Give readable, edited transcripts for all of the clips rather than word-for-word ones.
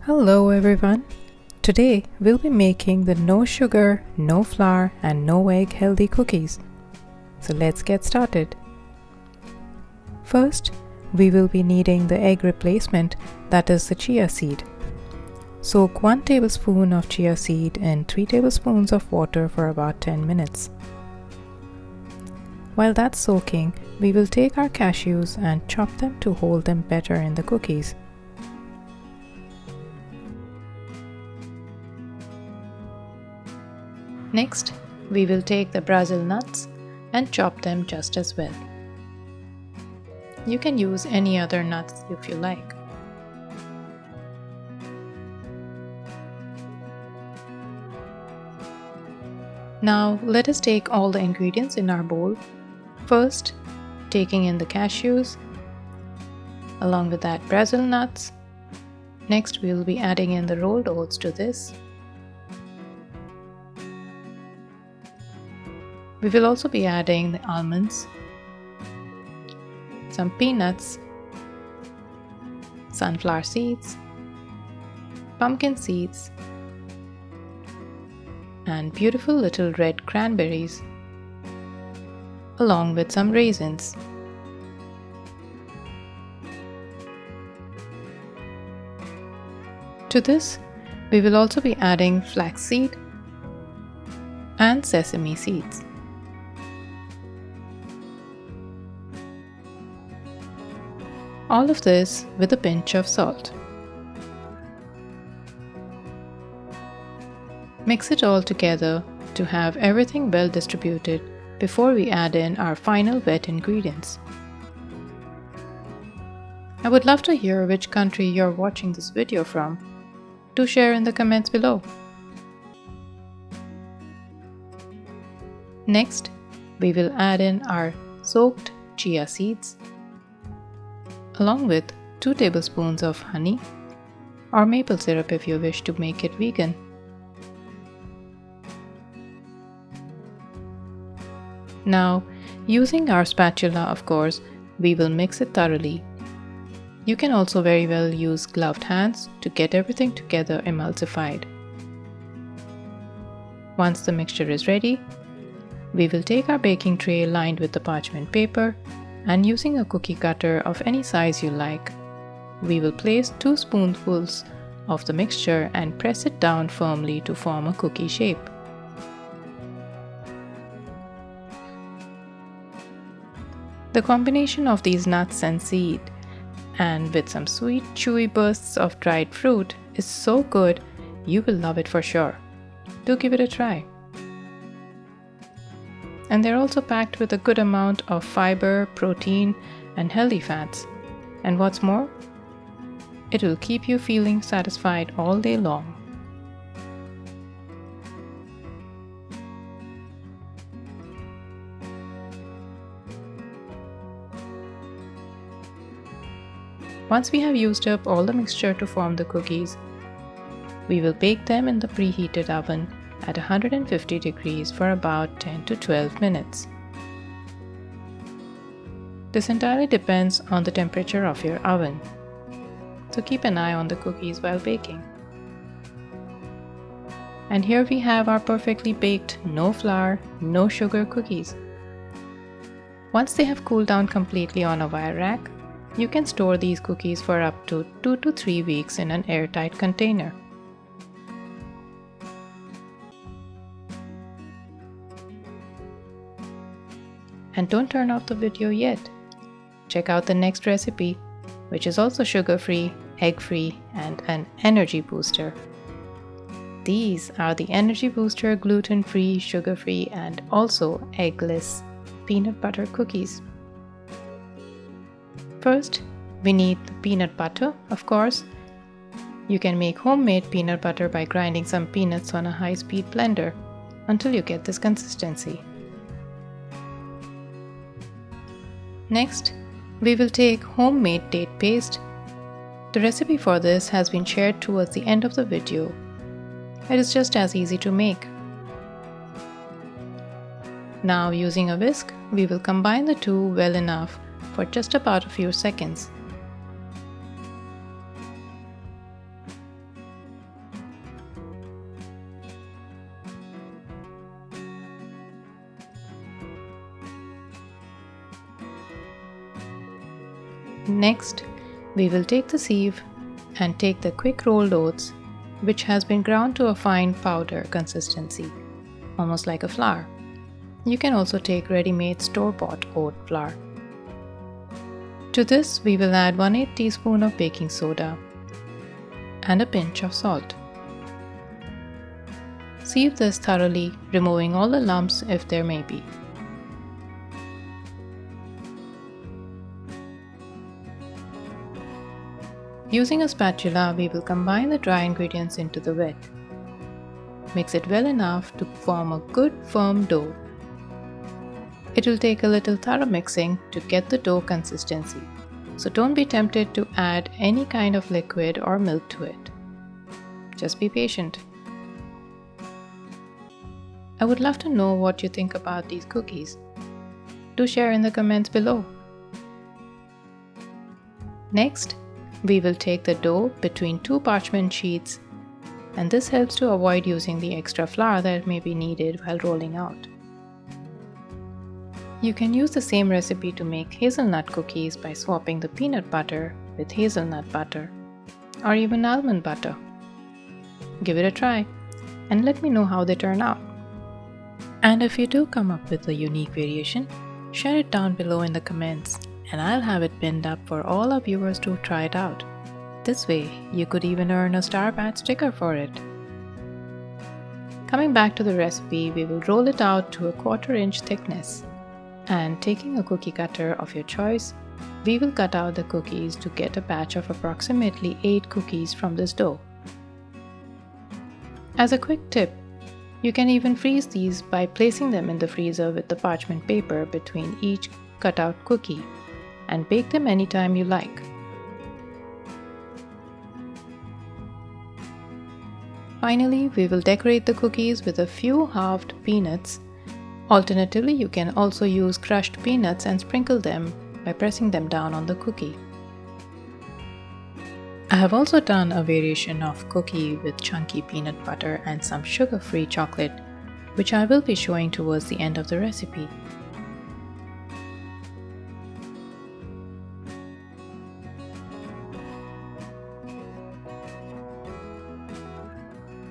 Hello everyone! Today we'll be making the no sugar, no flour and no egg healthy cookies. So let's get started. First, we will be needing the egg replacement, that is the chia seed. Soak 1 tablespoon of chia seed in 3 tablespoons of water for about 10 minutes. While that's soaking, we will take our cashews and chop them to hold them better in the cookies. Next, we will take the Brazil nuts and chop them just as well. You can use any other nuts if you like. Now let us take all the ingredients in our bowl. First, taking in the cashews, along with that Brazil nuts. Next, we will be adding in the rolled oats to this. We will also be adding the almonds, some peanuts, sunflower seeds, pumpkin seeds, and beautiful little red cranberries, along with some raisins. To this, we will also be adding flaxseed and sesame seeds. All of this with a pinch of salt. Mix it all together to have everything well distributed before we add in our final wet ingredients. I would love to hear which country you're watching this video from. Do share in the comments below. Next, we will add in our soaked chia seeds, along with 2 tablespoons of honey or maple syrup if you wish to make it vegan. Now, using our spatula, of course, we will mix it thoroughly. You can also very well use gloved hands to get everything together emulsified. Once the mixture is ready, we will take our baking tray lined with the parchment paper, and using a cookie cutter of any size you like, we will place 2 spoonfuls of the mixture and press it down firmly to form a cookie shape. The combination of these nuts and seed, and with some sweet chewy bursts of dried fruit, is so good you will love it for sure. Do give it a try. And they're also packed with a good amount of fiber, protein, and healthy fats. And what's more, it will keep you feeling satisfied all day long. Once we have used up all the mixture to form the cookies, we will bake them in the preheated oven at 150 degrees for about 10 to 12 minutes. This entirely depends on the temperature of your oven, so keep an eye on the cookies while baking. And here we have our perfectly baked, no flour, no sugar cookies. Once they have cooled down completely on a wire rack, you can store these cookies for up to 2 to 3 weeks in an airtight container. And don't turn off the video yet. Check out the next recipe, which is also sugar-free, egg-free, and an energy booster. These are the energy booster gluten-free, sugar-free, and also eggless peanut butter cookies. First, we need the peanut butter, of course. You can make homemade peanut butter by grinding some peanuts on a high-speed blender until you get this consistency. Next, we will take homemade date paste. The recipe for this has been shared towards the end of the video. It is just as easy to make. Now, using a whisk, we will combine the two well enough for just about a few seconds. Next, we will take the sieve and take the quick rolled oats, which has been ground to a fine powder consistency, almost like a flour. You can also take ready-made store-bought oat flour. To this, we will add 1/8 teaspoon of baking soda and a pinch of salt. Sieve this thoroughly, removing all the lumps if there may be. Using a spatula, we will combine the dry ingredients into the wet. Mix it well enough to form a good firm dough. It will take a little thorough mixing to get the dough consistency, so don't be tempted to add any kind of liquid or milk to it. Just be patient. I would love to know what you think about these cookies. Do share in the comments below. Next, we will take the dough between 2 parchment sheets, and this helps to avoid using the extra flour that may be needed while rolling out. You can use the same recipe to make hazelnut cookies by swapping the peanut butter with hazelnut butter, or even almond butter. Give it a try and let me know how they turn out. And if you do come up with a unique variation, share it down below in the comments and I'll have it pinned up for all our viewers to try it out. This way, you could even earn a Star Badge sticker for it. Coming back to the recipe, we will roll it out to a 1/4 inch thickness. And taking a cookie cutter of your choice, we will cut out the cookies to get a batch of approximately 8 cookies from this dough. As a quick tip, you can even freeze these by placing them in the freezer with the parchment paper between each cutout cookie and bake them anytime you like. Finally, we will decorate the cookies with a few halved peanuts. Alternatively, you can also use crushed peanuts and sprinkle them by pressing them down on the cookie. I have also done a variation of cookie with chunky peanut butter and some sugar-free chocolate, which I will be showing towards the end of the recipe.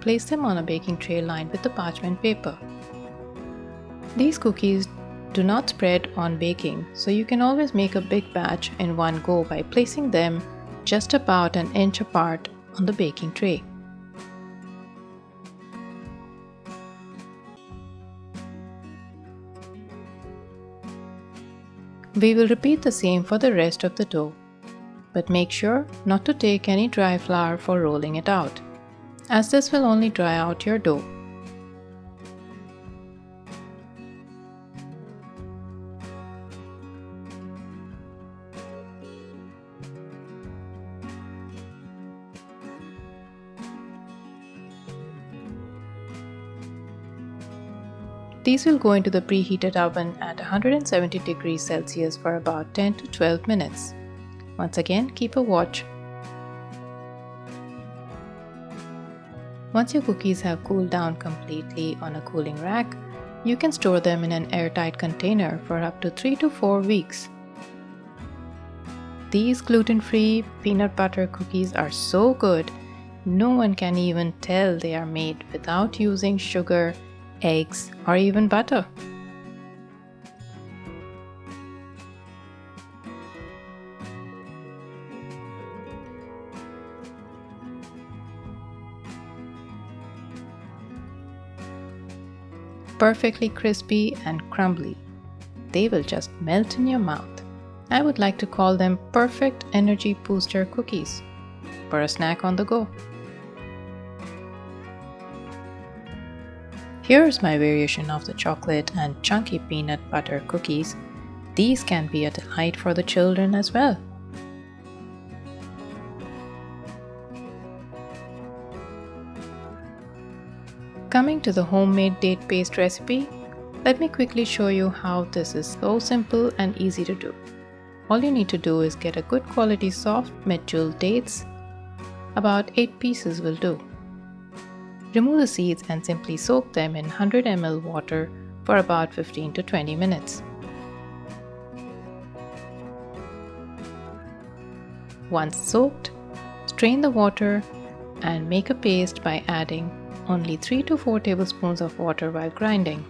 Place them on a baking tray lined with the parchment paper. These cookies do not spread on baking, so you can always make a big batch in one go by placing them just about an inch apart on the baking tray. We will repeat the same for the rest of the dough, but make sure not to take any dry flour for rolling it out, as this will only dry out your dough. These will go into the preheated oven at 170 degrees Celsius for about 10 to 12 minutes. Once again, keep a watch. Once your cookies have cooled down completely on a cooling rack, you can store them in an airtight container for up to 3 to 4 weeks. These gluten-free peanut butter cookies are so good, no one can even tell they are made without using sugar, eggs, or even butter. Perfectly crispy and crumbly. They will just melt in your mouth. I would like to call them perfect energy booster cookies for a snack on the go. Here's my variation of the chocolate and chunky peanut butter cookies. These can be a delight for the children as well. Coming to the homemade date paste recipe, let me quickly show you how this is so simple and easy to do. All you need to do is get a good quality soft mid-jewel dates. About 8 pieces will do. Remove the seeds and simply soak them in 100 ml water for about 15 to 20 minutes. Once soaked, strain the water and make a paste by adding only 3 to 4 tablespoons of water while grinding.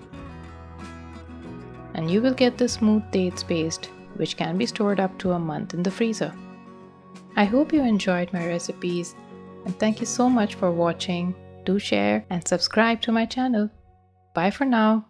And you will get the smooth dates paste, which can be stored up to a month in the freezer. I hope you enjoyed my recipes, and thank you so much for watching. Do share and subscribe to my channel. Bye for now.